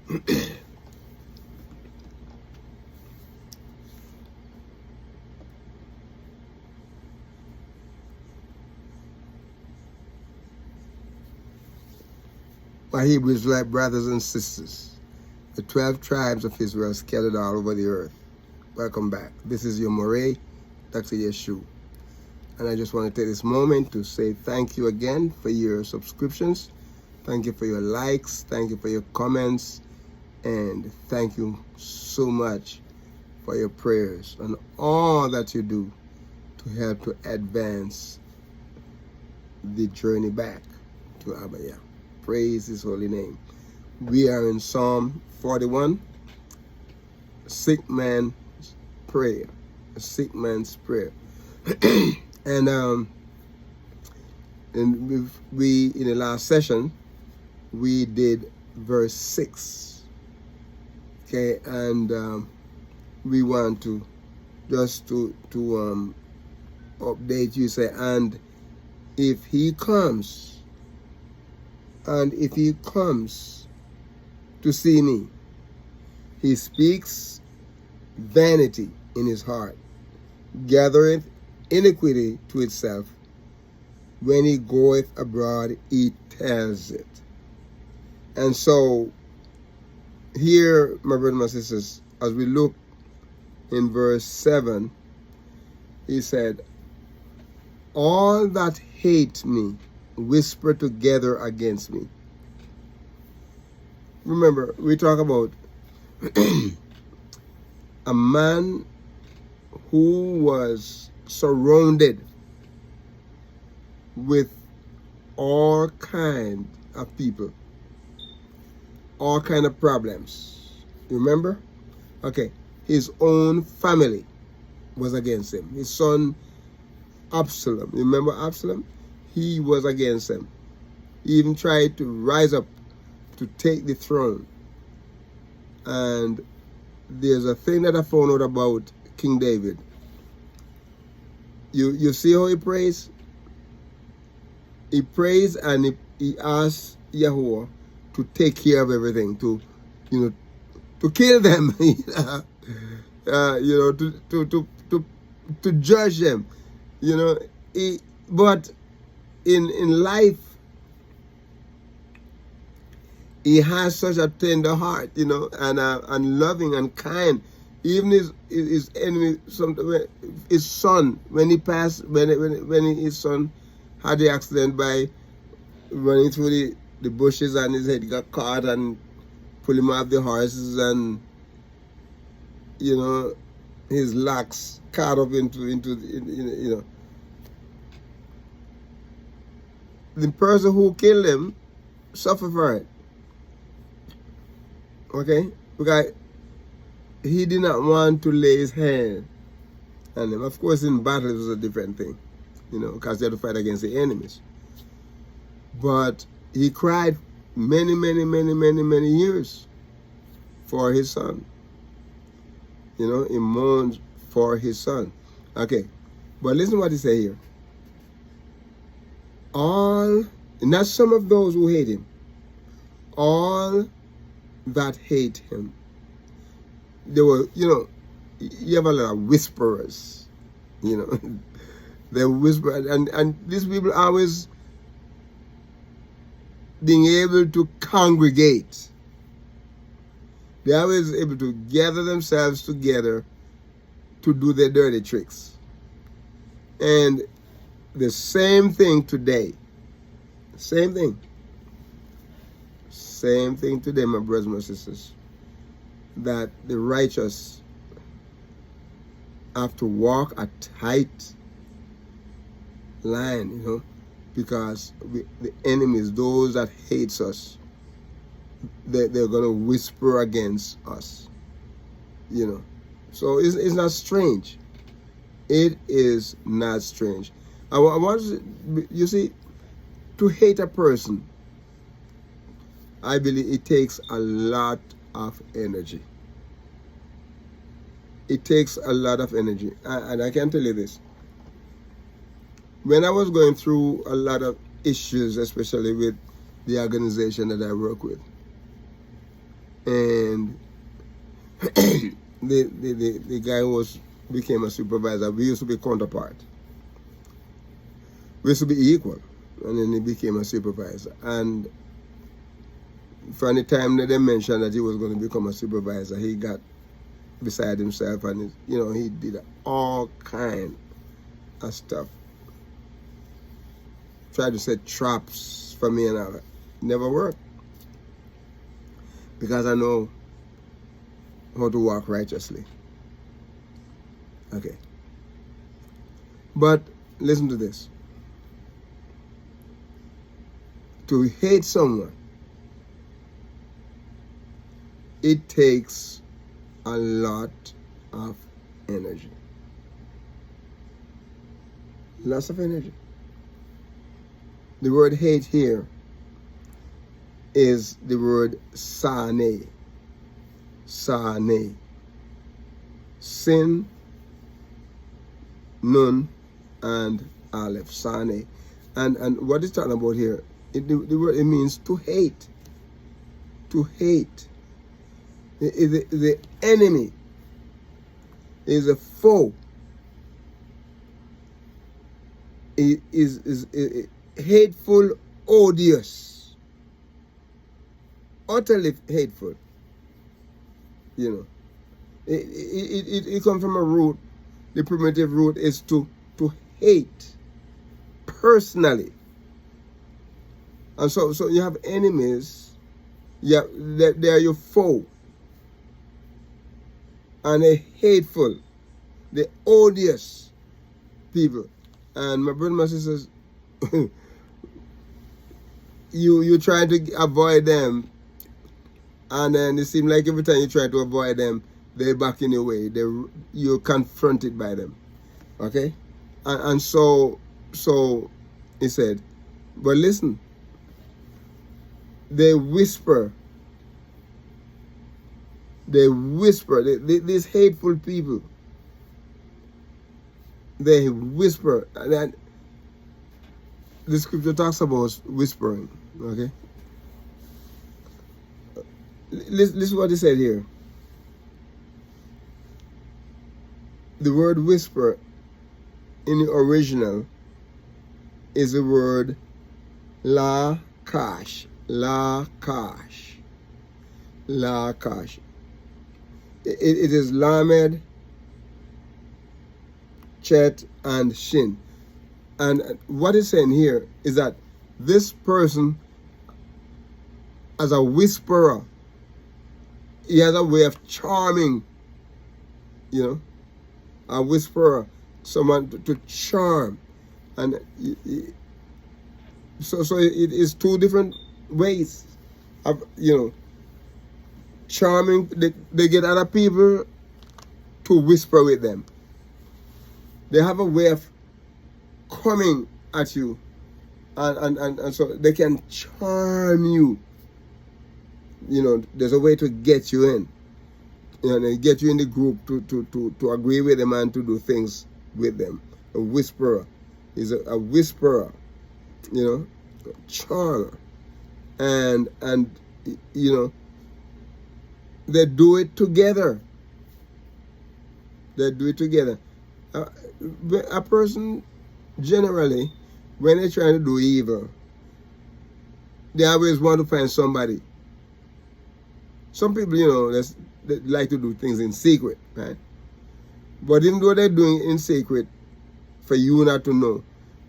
My Hebrew Israelite brothers and sisters, the 12 tribes of Israel scattered all over the earth. Welcome back. This is your Moray, Dr. Yeshu. And I just want to take this moment to say thank you again for your subscriptions. Thank you for your likes. Thank you for your comments. And thank you so much for your prayers and all that you do to help to advance the journey back to Abaya. Praise his holy name. We are in Psalm 41, sick man's prayer, a sick man's prayer. and we in the last session we did verse 6. Okay, and we want to just to update you. Say, and if he comes to see me, he speaks vanity in his heart, gathereth iniquity to itself. When he goeth abroad, he tells it. And so here, my brothers and my sisters, as we look in verse 7, he said, all that hate me whisper together against me. Remember, we talk about a man who was surrounded with all kind of people, all kind of problems. Remember? Okay. His own family was against him. His son Absalom. Remember Absalom? He was against him. He even tried to rise up to take the throne. And there's a thing that I found out about King David. You see how he prays? He prays and he asks Yahweh to take care of everything, to kill them, to judge them, but in life he has such a tender heart, and loving and kind. Even his enemy, his son, when he passed, when his son had the accident by running through the bushes and his head got caught and pull him off the horses, and his locks caught up into the person who killed him suffered for it. Okay? Because he did not want to lay his hand on them. Of course, in battle it was a different thing, because they had to fight against the enemies. But he cried many years for his son. He mourned for his son. Okay, but listen to what he said here. Not some of those who hate him, all that hate him. They were, you have a lot of whisperers, they whisper, and these people always being able to congregate. They're always able to gather themselves together to do their dirty tricks. And the same thing today. Same thing. Same thing today, my brothers and my sisters. That the righteous have to walk a tight line, because the enemies, those that hates us, they're going to whisper against us, So it's not strange. It is not strange. I want you see, to hate a person, I believe it takes a lot of energy. It takes a lot of energy. And I can tell you this. When I was going through a lot of issues, especially with the organization that I work with, and the guy became a supervisor. We used to be counterpart. We used to be equal, and then he became a supervisor. And from the time that they mentioned that he was going to become a supervisor, he got beside himself, and he did all kind of stuff. Tried to set traps for me and all that. Never worked, because I know how to walk righteously. Okay. But listen to this. To hate someone, it takes a lot of energy. Lots of energy. The word hate here is the word sane. Sane. Sin, nun, and aleph. Sane. And what it's talking about here, the word, it means to hate. To hate. The enemy is a foe. It is hateful, odious, utterly hateful. It comes from a root. The primitive root is to hate personally. And so you have enemies. Yeah, they are your foe. And they're hateful. They're odious people. And my brother and my sisters, you try to avoid them, and then it seems like every time you try to avoid them, they're back in your way. You're confronted by them. Okay? And so he said, but listen, they whisper. These hateful people, they whisper. And the scripture talks about whispering. Okay? Listen to what he said here. The word whisper in the original is the word la kash. La kash. La kash. It is Lamed, Chet, and Shin. And what it's saying here is that this person, as a whisperer, he has a way of charming, a whisperer, someone to charm. And so it is two different ways of, charming. They get other people to whisper with them. They have a way of coming at you, and so they can charm you. There's a way to get you in. They get you in the group to agree with them and to do things with them. A whisperer is a whisperer, charmer, and they do it together. They do it together. A person, generally, when they're trying to do evil, they always want to find somebody. Some people, they like to do things in secret, right? But even though they're doing it in secret, for you not to know,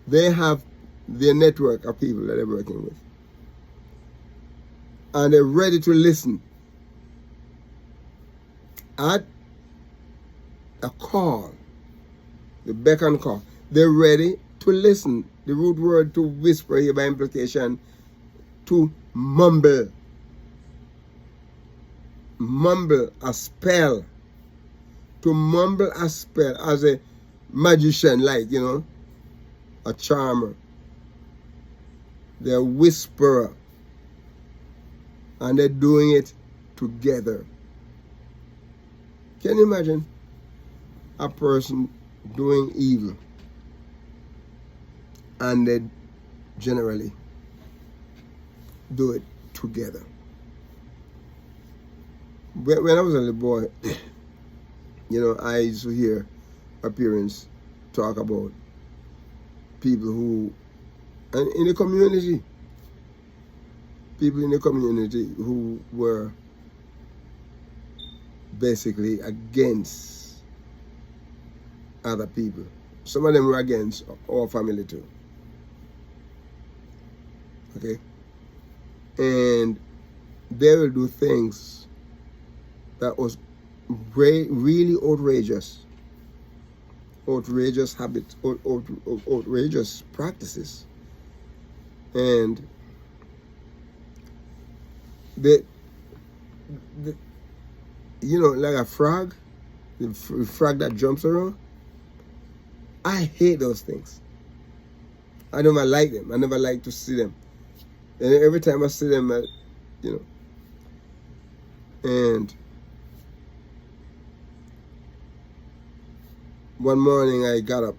they have their network of people that they're working with. And they're ready to listen. At a call, the beck and call, they're ready to listen. The root word to whisper here by implication, to mumble. Mumble a spell. To mumble a spell as a magician, like, a charmer. They're a whisperer. And they're doing it together. Can you imagine a person doing evil and they generally do it together? When I was a little boy, I used to hear my parents talk about people who, and in the community, people in the community who were basically against other people. Some of them were against our family too. Okay? And they will do things that was really outrageous habits, outrageous practices. And the like a frog, the frog that jumps around. I hate those things. I never like them. I never like to see them. And every time I see them, and one morning I got up,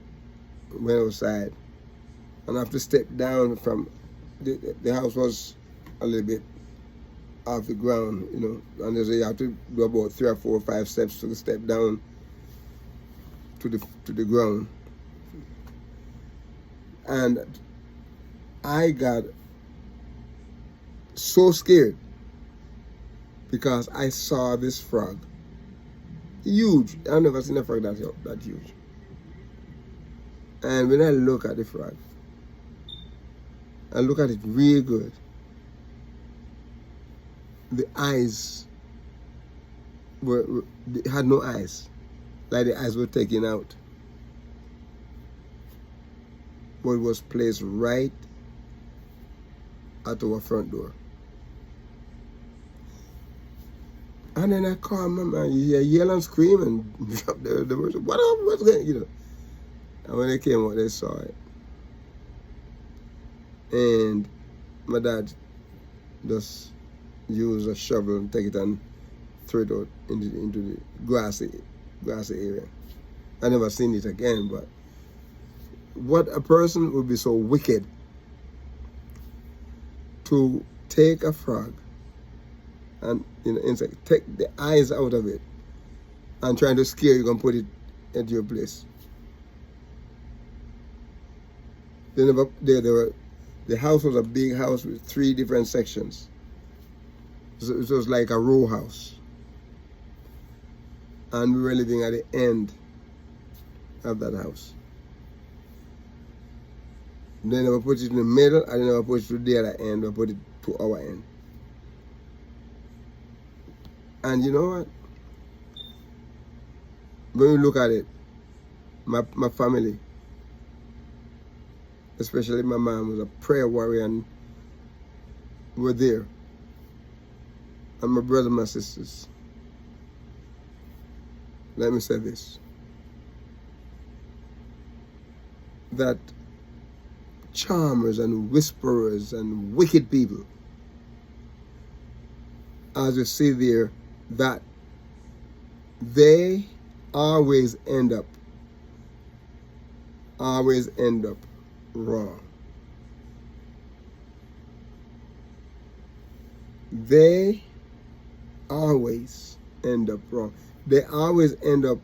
went outside, and I have to step down from, the house was a little bit off the ground, and you have to do about 3 or 4 or 5 steps to step down to the ground. And I got so scared because I saw this frog, huge. I've never seen a frog that huge. And when I look at the frog, I look at it real good. The eyes had no eyes, like the eyes were taken out. But it was placed right at our front door. And then I called my man, you hear yell and scream and drop the words, what up, what's going, And when they came out, they saw it. And my dad just used a shovel and take it and throw it out into the grassy area. I never seen it again, but what a person would be so wicked to take a frog and insect, take the eyes out of it and trying to scare you and put it into your place. The house was a big house with 3 different sections. So it was like a row house. And we were living at the end of that house. They never put it in the middle, and they never put it to the other end, or put it to our end. And you know what? When you look at it, my family, especially my mom, was a prayer warrior, and we're there. And my brothers and my sisters. Let me say this. That charmers and whisperers and wicked people, as you see there, that they always end up wrong. They always end up wrong. They always end up,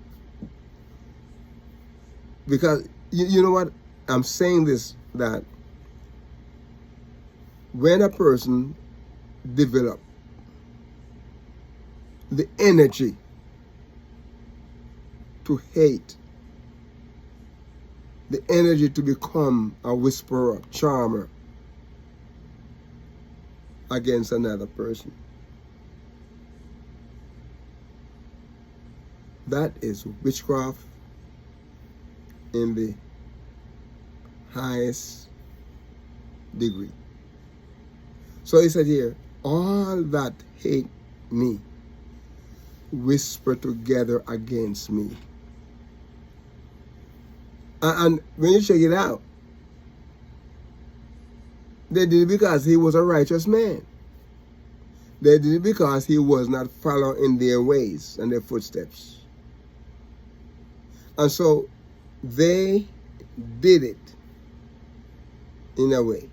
because you know what? I'm saying this, that when a person develops the energy to hate, the energy to become a whisperer, charmer against another person, that is witchcraft in the highest degree. So he said here, all that hate me whisper together against me. And when you check it out, they did it because he was a righteous man. They did it because he was not following their ways and their footsteps. And so they did it in a way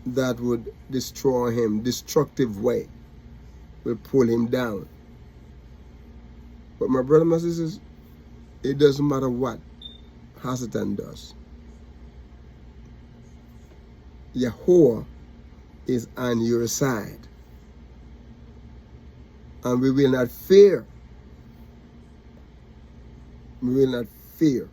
that would destroy him, destructive way. will pull him down. But my brother, my sisters, it doesn't matter what Hasatan does. Yahweh is on your side. And we will not fear. We will not fear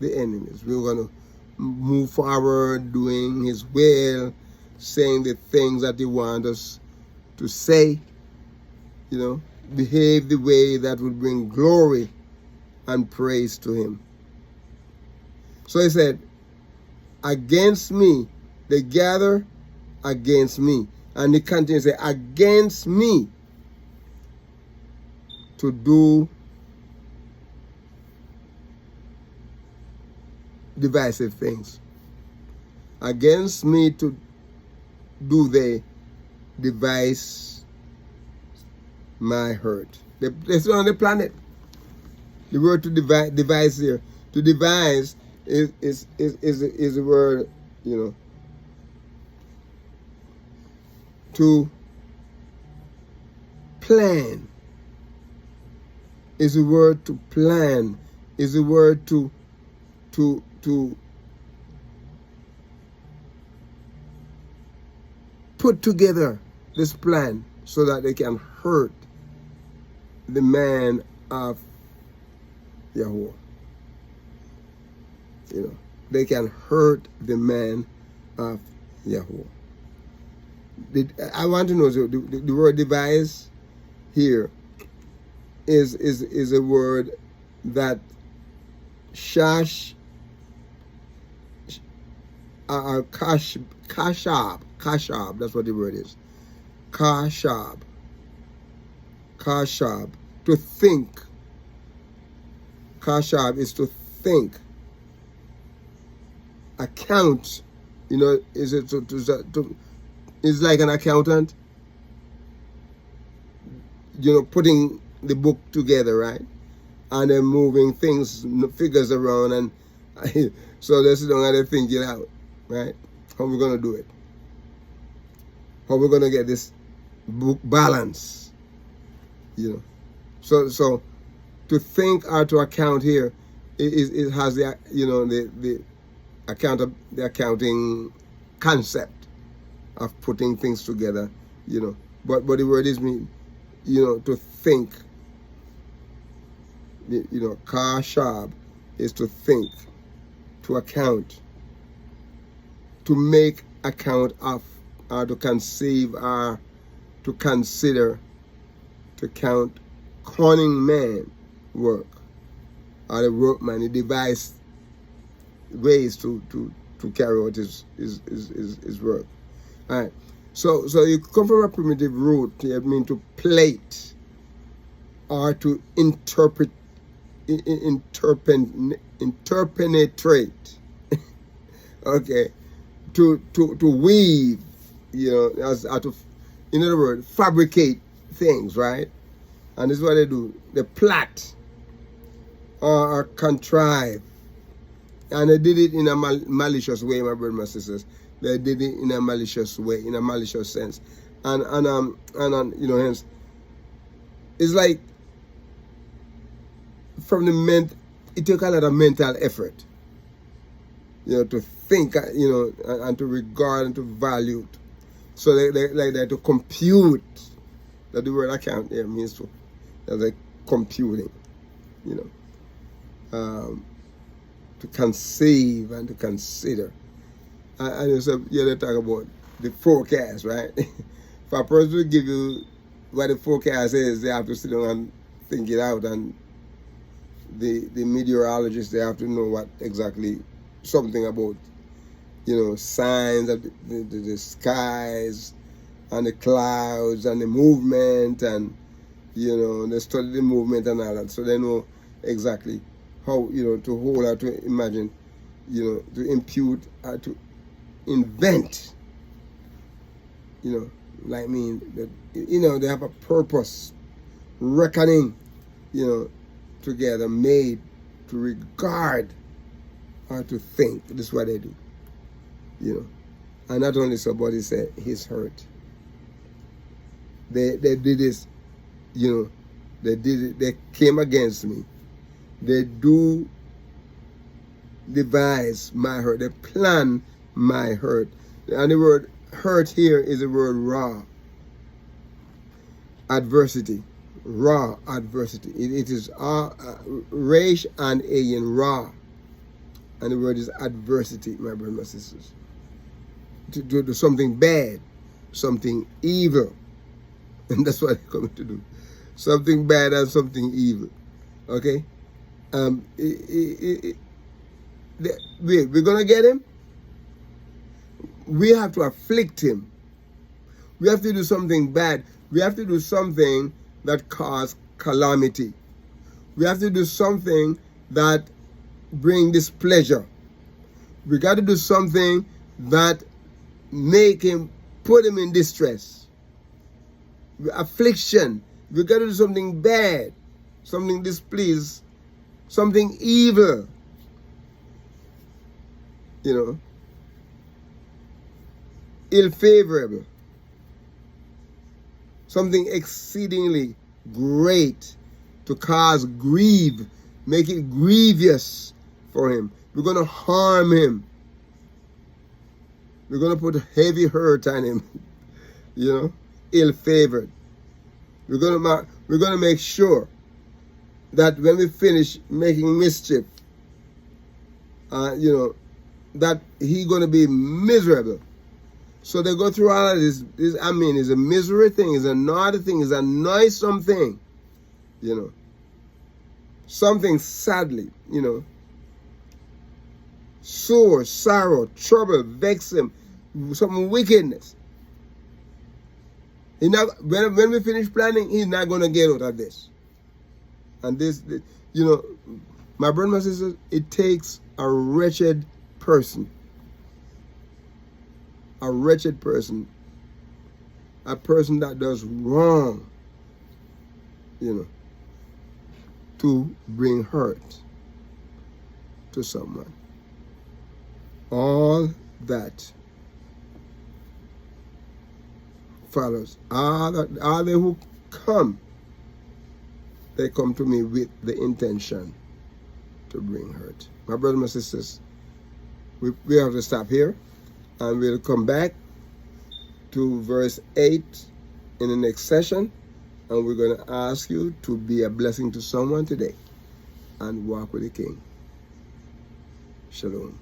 the enemies. We're going to move forward doing his will, saying the things that he wants us to say, behave the way that will bring glory and praise to him. So he said, against me, they gather against me. And he continues to say, against me, to do divisive things. Against me to do they devise my hurt. That's on the planet. The word to devise here. To devise is the word, to plan is the word to plan, is the word to put together this plan so that they can hurt the man of Yahweh. They can hurt the man of Yahweh. I want to know, the word devise here is a word that kashab, that's what the word is. Kashab, to think. Kashab is to think. Account, is it to is like an accountant, putting the book together, right? And then moving things, figures around, and so they sit down and they think it out, right? How we gonna do it? How we gonna get this book balance? So to think or to account here, it has the the accounting concept of putting things together, But the word is mean, to think. Kashab is to think, to account, to make account of, or to conceive, or to consider, to count. Cunning man work, or the workman, he devised ways to carry out his work. All right. So you come from a primitive root. It means to plate, or to interpenetrate. Okay. To weave. As to, in other words, fabricate things, right? And this is what they do. They plot or contrive. And they did it in a malicious way, my brothers and my sisters. They did it in a malicious way, in a malicious sense. And hence, it's like, it took a lot of mental effort, to think, and to regard and to value. So they to compute. That the word account here means to. That's like computing, to conceive and to consider. And so they talk about the forecast, right? For a person to give you what the forecast is, they have to sit down and think it out. And the meteorologists, they have to know what exactly, something about, signs of the skies and the clouds and the movement, and they study the movement and all that, so they know exactly how to hold or to imagine, to impute or to invent, like that, they have a purpose, reckoning, together, made to regard or to think. This is what they do, and not only so, but he said he's hurt. They did this, they did it, they came against me. They do devise my hurt. They plan my hurt. And the word hurt here is the word raw. Adversity. Raw adversity. It is Resh and Ayin, raw. And the word is adversity, my brothers and my sisters. To do something bad, something evil. And that's what they're coming to do. Something bad and something evil. Okay? We're going to get him. We have to afflict him. We have to do something bad. We have to do something that causes calamity. We have to do something that brings displeasure. We got to do something that put him in distress. Affliction. We got to do something bad, something displeased, something evil. Ill-favorable. Something exceedingly great to cause grief, make it grievous for him. We're going to harm him. We're going to put heavy hurt on him, ill-favored. We're going to make sure that when we finish making mischief, that he's going to be miserable. So they go through all of this. It's a misery thing. It's a naughty thing. It's a noisome thing. Something sadly, sore, sorrow, trouble, vex him, some wickedness. When we finish planning, he's not going to get out of this. And this, my brothers and my sisters, it takes a wretched person. A wretched person. A person that does wrong, to bring hurt to someone. All that follows. All they who come, they come to me with the intention to bring hurt. My brothers and my sisters, we have to stop here, and we'll come back to verse 8 in the next session, and we're going to ask you to be a blessing to someone today and walk with the King. Shalom.